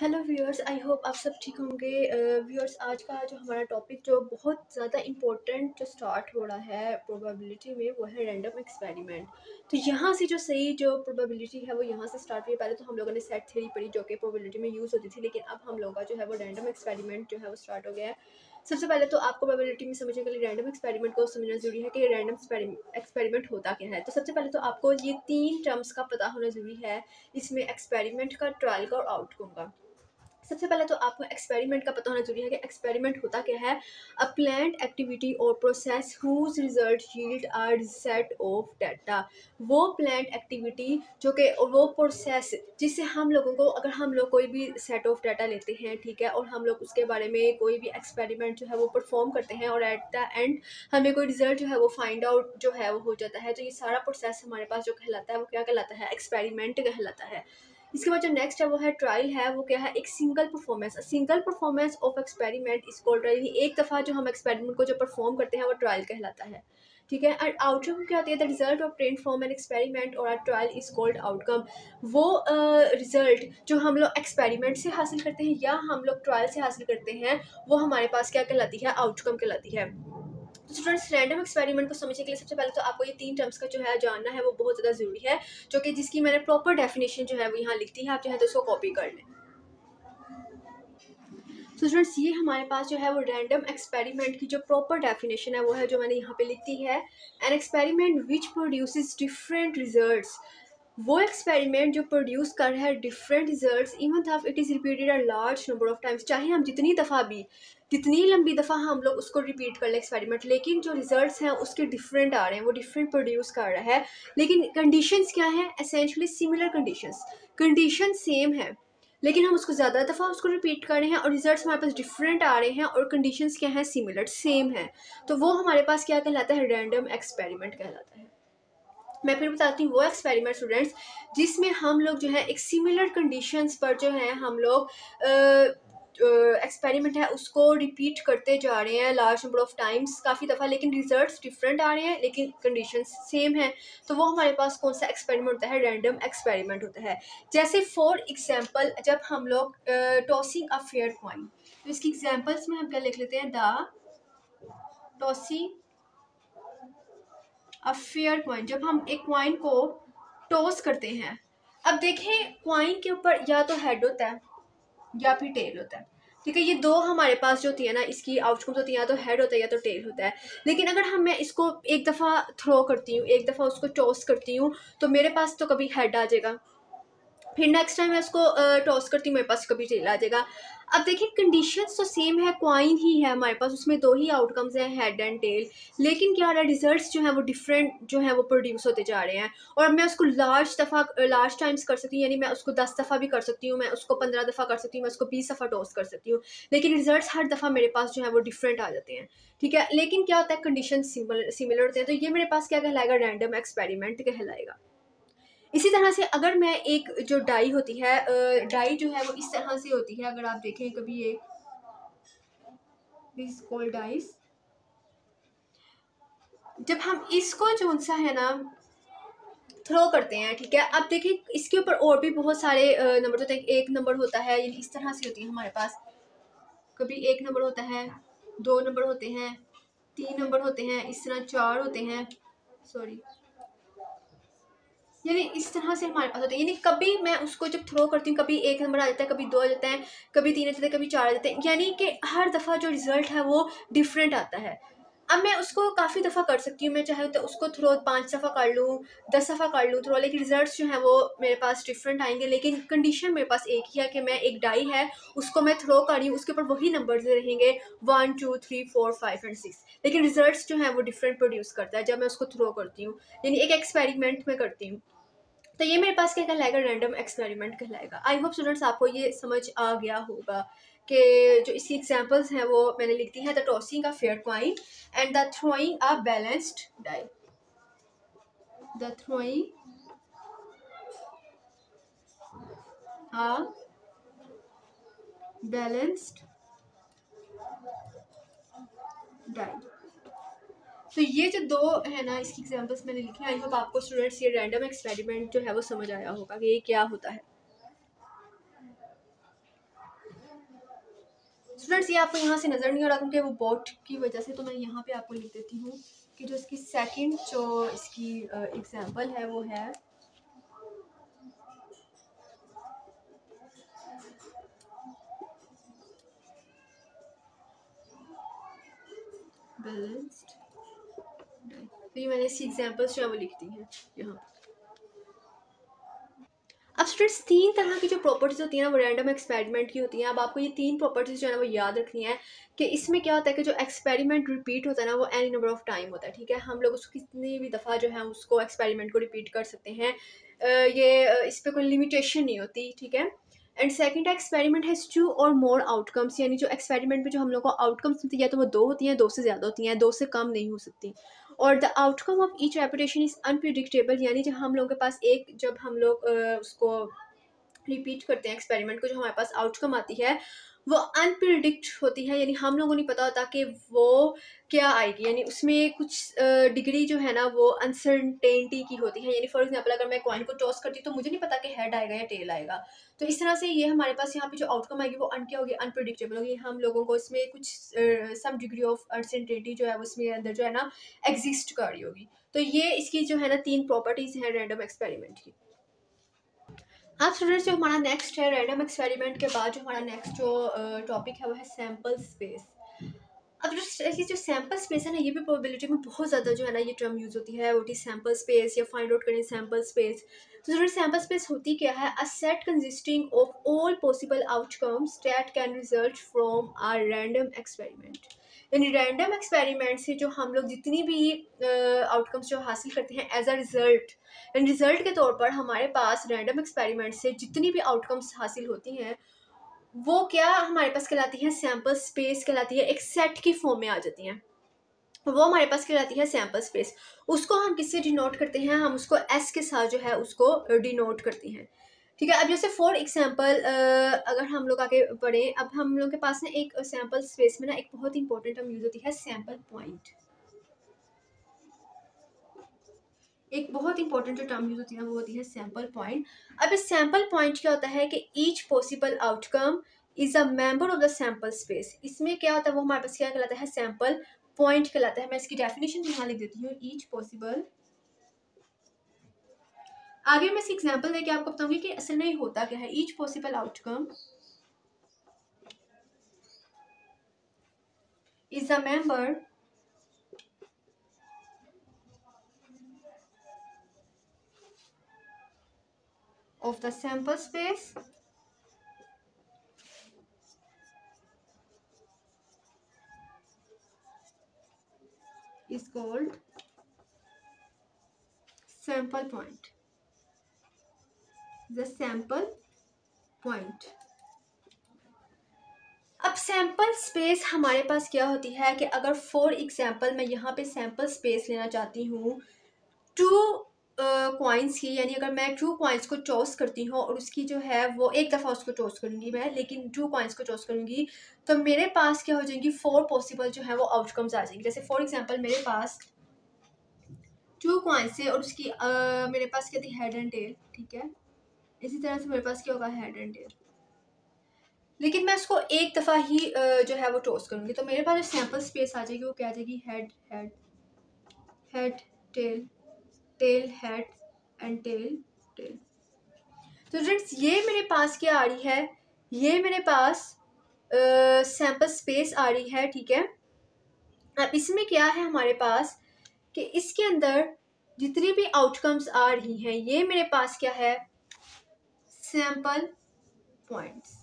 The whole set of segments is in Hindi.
हेलो व्यूअर्स, आई होप आप सब ठीक होंगे। व्यूअर्स, आज का जो हमारा टॉपिक जो बहुत ज़्यादा इम्पोर्टेंट जो स्टार्ट हो रहा है प्रोबेबिलिटी में, वो है रैंडम एक्सपेरिमेंट। तो यहाँ से जो सही जो प्रोबेबिलिटी है वो यहाँ से स्टार्ट हुई। पहले तो हम लोगों ने सेट थ्योरी पढ़ी जो कि प्रोबेबिलिटी में यूज़ होती थी, लेकिन अब हम लोगों का जो है वो रैंडम एक्सपेरिमेंट जो है वो स्टार्ट हो गया है। सबसे पहले तो आपको प्रोबेबिलिटी में समझने के लिए रैंडम एक्सपेरिमेंट को समझना जरूरी है कि रैंडम एक्सपेरिमेंट होता क्या है। तो सबसे पहले तो आपको ये 3 टर्म्स का पता होना जरूरी है, इसमें एक्सपेरिमेंट का, ट्रायल का और आउटकम का। सबसे पहले तो आपको एक्सपेरिमेंट का पता होना जरूरी है कि एक्सपेरिमेंट होता क्या है। अ प्लान्ड एक्टिविटी और process whose result yield a set of data. वो प्लान्ड एक्टिविटी जो कि वो प्रोसेस जिससे हम लोगों को, अगर हम लोग कोई भी सेट ऑफ डाटा लेते हैं, ठीक है, और हम लोग उसके बारे में कोई भी एक्सपेरिमेंट जो है वो परफॉर्म करते हैं और एट द एंड हमें कोई रिजल्ट जो है वो फाइंड आउट जो है वो हो जाता है, तो ये सारा प्रोसेस हमारे पास जो कहलाता है वो क्या कहलाता है, एक्सपेरिमेंट कहलाता है। इसके बाद जो नेक्स्ट है वो है ट्रायल है। वो क्या है, एक single performance of experiment is called trial. एक दफ़ा जो हम एक्सपेरिमेंट को जो परफॉर्म करते हैं वो ट्रायल कहलाता है, ठीक है। एंड आउटकम क्या होती है, the result obtained from an experiment और a trial is called outcome. वो रिजल्ट जो हम लोग एक्सपेरिमेंट से हासिल करते हैं या हम लोग ट्रायल से हासिल करते हैं, वो हमारे पास क्या कहलाती है, आउटकम कहलाती है। तो स्टूडेंट्स, रैंडम एक्सपेरिमेंट को समझने के लिए सबसे पहले तो आपको ये 3 टर्म्स का जो है जानना है, वो बहुत ज़्यादा ज़रूरी है, जो कि जिसकी मैंने प्रॉपर डेफिनेशन जो है वो यहाँ लिखती है। आप चाहे तो इसको कॉपी कर लें। तो स्टूडेंट्स, ये हमारे पास जो है वो रैंडम एक्सपेरिमेंट की जो प्रॉपर डेफिनेशन है वो है जो मैंने यहाँ पे लिखती है। An experiment which produces different results. वो एक्सपेरिमेंट जो प्रोड्यूस कर रहा है डिफरेंट रिजल्ट्स इवन था it is repeated a large number of times. चाहे हम जितनी दफ़ा भी, जितनी लंबी दफ़ा हम लोग उसको रिपीट कर लें एक्सपेरिमेंट, लेकिन जो रिजल्ट्स हैं उसके डिफरेंट आ रहे हैं, वो डिफरेंट प्रोड्यूस कर रहा है। लेकिन कंडीशंस क्या हैं, essentially similar conditions. Condition same है, लेकिन हम उसको ज़्यादा दफ़ा उसको रिपीट कर रहे हैं और रिजल्ट्स हमारे पास डिफरेंट आ रहे हैं और कंडीशंस क्या हैं, सिमिलर, सेम है। तो वो हमारे पास क्या कहलाता है, रैंडम एक्सपेरिमेंट कहलाता है। मैं फिर बताती हूँ वो एक्सपेरिमेंट स्टूडेंट्स जिसमें हम लोग जो है एक सिमिलर कंडीशंस पर जो है हम लोग एक्सपेरिमेंट है उसको रिपीट करते जा रहे हैं लार्ज नंबर ऑफ टाइम्स, काफ़ी दफ़ा, लेकिन रिजल्ट्स डिफरेंट आ रहे हैं लेकिन कंडीशंस सेम है। तो वो हमारे पास कौन सा एक्सपेरिमेंट होता है, रैंडम एक्सपेरिमेंट होता है। जैसे फॉर एग्जांपल, जब हम लोग टॉसिंग अ फेयर कॉइन, तो इसकी एग्जांपल्स में हम क्या लिख लेते हैं, the tossing a fair coin. जब हम एक कॉइन को टॉस करते हैं, अब देखें कॉइन के ऊपर या तो हेड होता है या फिर टेल होता है, ठीक है। ये दो हमारे पास जो होती है ना, इसकी आउटकम्स होती है, या तो हेड होता है या तो टेल होता है। लेकिन अगर मैं इसको एक दफ़ा थ्रो करती हूँ, एक दफ़ा उसको टॉस करती हूँ, तो मेरे पास तो कभी हेड आ जाएगा, फिर नेक्स्ट टाइम मैं उसको टॉस करती हूँ, मेरे पास कभी टेल आ जाएगा। अब देखिए कंडीशंस तो सेम है, क्वाइन ही है हमारे पास, उसमें दो ही आउटकम्स हैं, हेड एंड टेल, लेकिन क्या रहा है, रिजल्ट्स जो है वो डिफरेंट जो है वो प्रोड्यूस होते जा रहे हैं। और मैं उसको लार्ज टाइम्स कर सकती हूँ, यानी मैं उसको 10 दफ़ा भी कर सकती हूँ, मैं उसको 15 दफ़ा कर सकती हूँ, मैं उसको 20 दफ़ा टॉस कर सकती हूँ, लेकिन रिजल्ट्स हर दफ़ा मेरे पास जो है वो डिफरेंट आ जाते हैं, ठीक है। लेकिन क्या होता है, कंडीशन सिमिलर होते हैं, तो ये मेरे पास क्या कहलाएगा, रैंडम एक्सपेरिमेंट कहलाएगा। इसी तरह से अगर मैं एक जो डाई होती है, डाई जो है वो इस तरह से होती है, अगर आप देखें कभी, ये दिस कॉल्ड डाइस। जब हम इसको जो सा है ना थ्रो करते हैं, ठीक है, अब देखिए इसके ऊपर और भी बहुत सारे नंबर होते हैं। एक नंबर होता है, यानी इस तरह से होती है हमारे पास, कभी 1 नंबर होता है, 2 नंबर होते हैं, 3 नंबर होते हैं, इस तरह 4 होते हैं, सॉरी, यानी इस तरह से हमारे पास होते हैं। यानी कभी मैं उसको जब थ्रो करती हूँ, कभी 1 नंबर आ जाता है, कभी 2 आ जाते हैं, कभी 3 आ जाते हैं, कभी 4 आ जाते हैं, यानी कि हर दफ़ा जो रिजल्ट है वो डिफरेंट आता है। अब मैं उसको काफ़ी दफ़ा कर सकती हूँ, मैं चाहे तो उसको थ्रो 5 दफ़ा कर लूँ, 10 दफ़ा कर लूँ थ्रो, लेकिन रिजल्ट्स जो हैं वो मेरे पास डिफरेंट आएंगे। लेकिन कंडीशन मेरे पास एक ही है कि मैं एक डाई है उसको मैं थ्रो कर रही हूँ, उसके ऊपर वही नंबर्स रहेंगे 1 2 3 4 5 एंड 6, लेकिन रिजल्ट्स जो हैं वो डिफरेंट प्रोड्यूस करता है जब मैं उसको थ्रो करती हूँ, यानी एक एक्सपेरिमेंट में करती हूँ। तो ये मेरे पास क्या कहलाएगा, रैंडम एक्सपेरिमेंट कहलाएगा। आई होप स्टूडेंट्स आपको ये समझ आ गया होगा कि जो इसकी एग्जांपल्स हैं वो मैंने लिख दी है, the tossing a fair coin and the throwing a balanced die. The throwing a balanced die. तो ये जो दो है ना, इसकी एग्जांपल्स मैंने लिखी हैं। आई होप आपको स्टूडेंट्स ये रैंडम एक्सपेरिमेंट जो है वो समझ आया होगा कि ये क्या होता है। स्टूडेंट्स ये आपको यहाँ से नज़र नहीं आ रहा क्योंकि वो बोट की वजह से, तो मैं यहाँ पे आपको लिख देती हूँ कि जो इसकी सेकंड जो इसकी एग्जांपल है वो है बैलेंस्ड। तो ये मैंने इसकी एग्जांपल्स जो है वो लिख दी हैं यहाँ। अब स्टूडेंट्स 3 तरह की जो प्रॉपर्टीज होती हैं ना वो रैंडम एक्सपेरिमेंट की होती हैं। अब आपको ये 3 प्रॉपर्टीज जो है ना वो याद रखनी है कि इसमें क्या होता है कि जो एक्सपेरिमेंट रिपीट होता है ना वो एनी नंबर ऑफ टाइम होता है, ठीक है। हम लोग उसको कितनी भी दफ़ा जो है उसको एक्सपेरिमेंट को रिपीट कर सकते हैं, इस पर कोई लिमिटेशन नहीं होती, ठीक है। एंड सेकंड एक्सपेरिमेंट हैज़ 2 और मोर आउटकम्स, यानी जो एक्सपेरिमेंट में जो हम लोग को आउटकम्स मिलती है तो वो 2 होती हैं, 2 से ज़्यादा होती हैं, 2 से कम नहीं हो सकती। और the outcome of each repetition is unpredictable, यानी जब हम लोगों के पास जब हम लोग उसको रिपीट करते हैं एक्सपेरिमेंट को, जो हमारे पास आउटकम आती है वो अनप्रिडिक्ट होती है, यानी हम लोगों को नहीं पता होता कि वो क्या आएगी, यानी उसमें कुछ डिग्री जो है ना वो अनसर्टेनिटी की होती है। यानी फॉर एग्जांपल अगर मैं कॉइन को टॉस करती हूँ तो मुझे नहीं पता कि हेड आएगा या टेल आएगा, तो इस तरह से ये हमारे पास यहाँ पे जो आउटकम आएगी वो क्या होगी, अनप्रिडिक्टेबल होगी। हम लोगों को इसमें कुछ सम डिग्री ऑफ अनसर्टेनिटी जो है उसमें अंदर जो है ना एग्जिस्ट कर रही होगी। तो ये इसकी जो है ना 3 प्रॉपर्टीज हैं रैंडम एक्सपेरिमेंट की। अब स्टूडेंट्स जो हमारा नेक्स्ट है रैंडम एक्सपेरिमेंट के बाद जो हमारा नेक्स्ट जो टॉपिक है वो है सैम्पल स्पेस। अब जो सैम्पल स्पेस है ना ये भी प्रोबेबिलिटी में बहुत ज़्यादा जो है ना ये टर्म यूज़ होती है, व्हाट इज सैम्पल स्पेस या फाइंड आउट करें सैम्पल स्पेस। तो स्टूडेंट सैम्पल स्पेस होती क्या है, a set consisting of all possible outcomes that can result from a random experiment. यानी रैंडम एक्सपेरिमेंट से जो हम लोग जितनी भी आउटकम्स जो हासिल करते हैं as a result, and result के तौर पर हमारे पास रैंडम एक्सपेरिमेंट से जितनी भी आउटकम्स हासिल होती हैं वो क्या हमारे पास कहलाती है, सैम्पल स्पेस कहलाती है, एक सेट की फॉर्म में आ जाती हैं, वो हमारे पास कहलाती है सैम्पल स्पेस। उसको हम किससे डिनोट करते हैं, हम उसको एस के साथ जो है उसको डिनोट करते हैं, ठीक है। अब जैसे फॉर एग्जांपल अगर हम लोग आगे बढ़ें, अब हम लोग के पास ना एक सैम्पल स्पेस में ना एक बहुत इंपॉर्टेंट टर्म यूज होती है सैम्पल पॉइंट। एक बहुत इंपॉर्टेंट जो टर्म यूज होती है वो होती है सैम्पल पॉइंट। अब इस सैम्पल पॉइंट क्या होता है कि each possible outcome is a member of the sample space. इसमें क्या होता है वो हमारे पास क्या कहलाता है, सैम्पल पॉइंट कहलाता है। मैं इसकी डेफिनेशन यहाँ लिख देती हूँ, ईच पॉसिबल। आगे मैं इसकी एग्जांपल देके आपको बताऊंगी कि असल में होता क्या है। Each possible outcome is a member of the sample space is called sample point, the sample point। अब सैम्पल स्पेस हमारे पास क्या होती है कि अगर फॉर एग्जांपल मैं यहाँ पे सैम्पल स्पेस लेना चाहती हूँ 2 कॉइन्स की, यानी अगर मैं 2 कॉइन्स को टॉस करती हूँ और उसकी जो है वो एक दफ़ा उसको टॉस करूँगी मैं, लेकिन 2 कॉइन्स को टॉस करूँगी तो मेरे पास क्या हो जाएंगी, 4 पॉसिबल जो है वो आउटकम्स आ जाएंगे। जैसे फॉर एग्जांपल मेरे पास 2 कॉइन्स है और उसकी मेरे पास क्या थी, हेड एंड टेल, ठीक है। इसी तरह से मेरे पास क्या होगा, हेड एंड टेल, लेकिन मैं उसको एक दफ़ा ही जो है वो टॉस करूँगी तो मेरे पास जो सैम्पल स्पेस आ जाएगी वो क्या आ जाएगी, head head head tail tail head and tail tail. तो फ्रेंड्स ये मेरे पास क्या आ रही है, ये मेरे पास सैम्पल स्पेस आ रही है, ठीक है। अब इसमें क्या है हमारे पास कि इसके अंदर जितनी भी आउटकम्स आ रही हैं ये मेरे पास क्या है, सैम्पल पॉइंट्स।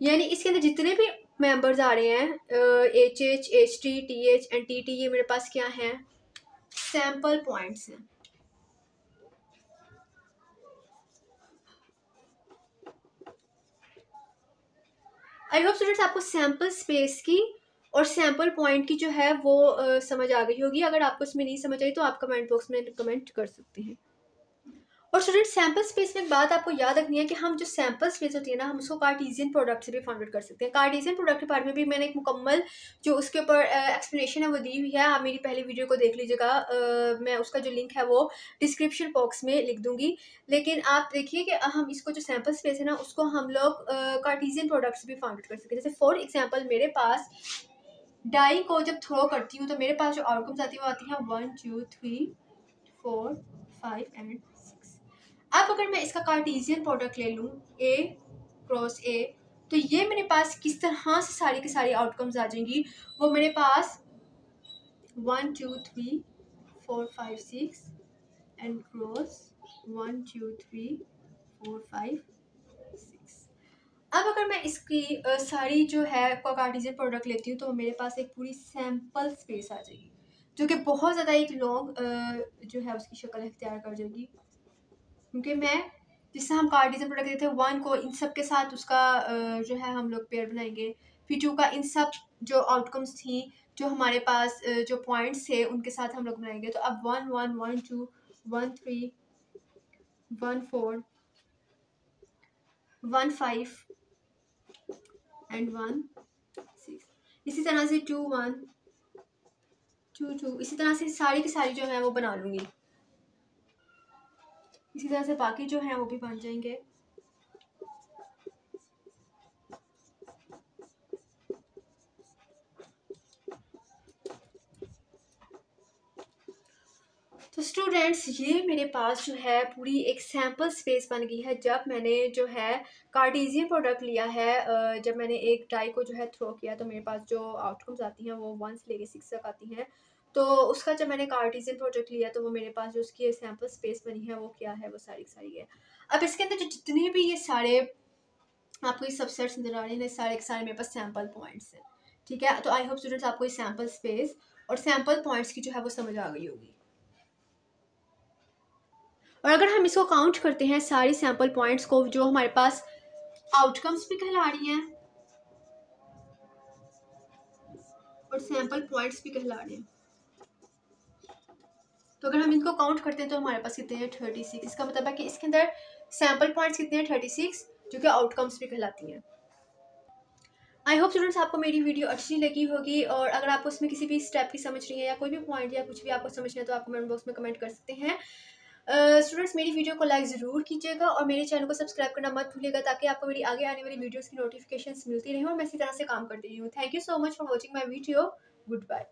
यानी इसके अंदर जितने भी मेंबर्स आ रहे हैं H H H T T H and T T, ये मेरे पास क्या हैं, सैम्पल पॉइंट्स हैं। आई होप स्टूडेंट्स आपको सैम्पल स्पेस की और सैम्पल पॉइंट की जो है वो समझ आ गई होगी। अगर आपको इसमें नहीं समझ आई तो आप कमेंट बॉक्स में कमेंट कर सकते हैं। और स्टूडेंट सैम्पल स्पेस में एक बात आपको याद रखनी है कि हम जो सैम्पल स्पेस होती है ना, हम उसको कार्टेशियन प्रोडक्ट से भी फाउंड कर सकते हैं। कार्टेशियन प्रोडक्ट के बारे में भी मैंने एक मुकम्मल जो उसके ऊपर एक्सप्लेनेशन है वो दी हुई है, आप मेरी पहली वीडियो को देख लीजिएगा। मैं उसका जो लिंक है वो डिस्क्रिप्शन बॉक्स में लिख दूंगी। लेकिन आप देखिए कि हम इसको जो सैम्पल स्पेस है ना, उसको हम लोग कार्टेशियन प्रोडक्ट से भी फाउंड कर सकते हैं। जैसे फॉर एग्जाम्पल मेरे पास डाई को जब थ्रो करती हूँ तो मेरे पास जो आउटकम्स आती है वो आती है 1 2 3 4 5 एंड 6। अब अगर मैं इसका कार्टेशियन प्रोडक्ट ले लूँ A क्रॉस A, तो ये मेरे पास किस तरह से सारी की सारी आउटकम्स आ जाएंगी। वो मेरे पास 1 2 3 4 5 6 एंड क्रॉस 1 2 3 4 5 6। अब अगर मैं इसकी सारी जो है कार्टेशियन प्रोडक्ट लेती हूँ तो मेरे पास एक पूरी सैम्पल स्पेस आ जाएगी, जो कि बहुत ज़्यादा एक लॉन्ग जो है उसकी शक्ल इख्तियार कर जाएगी। क्योंकि मैं जिससे हम कार्टेशियन प्रोडक्ट लेते हैं 1 को इन सब के साथ उसका जो है हम लोग पेयर बनाएंगे, फिर 2 का इन सब जो आउटकम्स थी जो हमारे पास जो पॉइंट्स थे उनके साथ हम लोग बनाएंगे। तो अब 1 1 1 2 1 3 1 4 1 5 एंड 1 6, इसी तरह से 2 1 2 2, इसी तरह से सारी की सारी जो है वो बना लूँगी। इसी तरह से बाकी जो है वो भी बन जाएंगे। तो स्टूडेंट्स ये मेरे पास जो है पूरी एक सैम्पल स्पेस बन गई है जब मैंने जो है कार्टेशियन प्रोडक्ट लिया है। जब मैंने एक डाई को जो है थ्रो किया तो मेरे पास जो आउटकम्स आती हैं वो 1 से लेके 6 तक आती हैं। तो उसका जब मैंने कार्टेशियन प्रोडक्ट लिया तो वो मेरे पास जो उसकी सैम्पल स्पेस बनी है वो क्या है, वो सारी सारी है। अब इसके अंदर जो जितने भी ये सारे आपको ये सबसेट्स नजर आ रहे हैं, सारे के सारे मेरे पास सैम्पल पॉइंट्स हैं। ठीक है, तो आई होप स्टूडेंट्स आपको ये सैम्पल स्पेस और सैम्पल पॉइंट्स की जो है वो समझ आ गई होगी। और अगर हम इसको काउंट करते हैं सारी सैम्पल पॉइंट्स को जो हमारे पास आउटकम्स भी कहला रही हैं और सैम्पल पॉइंट्स भी कहला रहे हैं, तो अगर हम इनको काउंट करते हैं तो हमारे पास कितने हैं 36। इसका मतलब है कि इसके अंदर सैम्पल पॉइंट्स कितने हैं 36, जो कि आउटकम्स भी कहलाती हैं। आई होप स्टूडेंट्स आपको मेरी वीडियो अच्छी लगी होगी, और अगर आपको उसमें किसी भी स्टेप की समझ रही है या कोई भी पॉइंट या कुछ भी आपको समझना है तो आप कमेंट बॉक्स में कमेंट कर सकते हैं। स्टूडेंट्स मेरी वीडियो को लाइक ज़रूर कीजिएगा और मेरे चैनल को सब्सक्राइब करना मत भूलिएगा, ताकि आपको मेरी आगे आने वाली वीडियोस की नोटिफिकेशंस मिलती रहें और मैं इसी तरह से काम करती रहूँ। Thank you so much for watching my video. Good bye.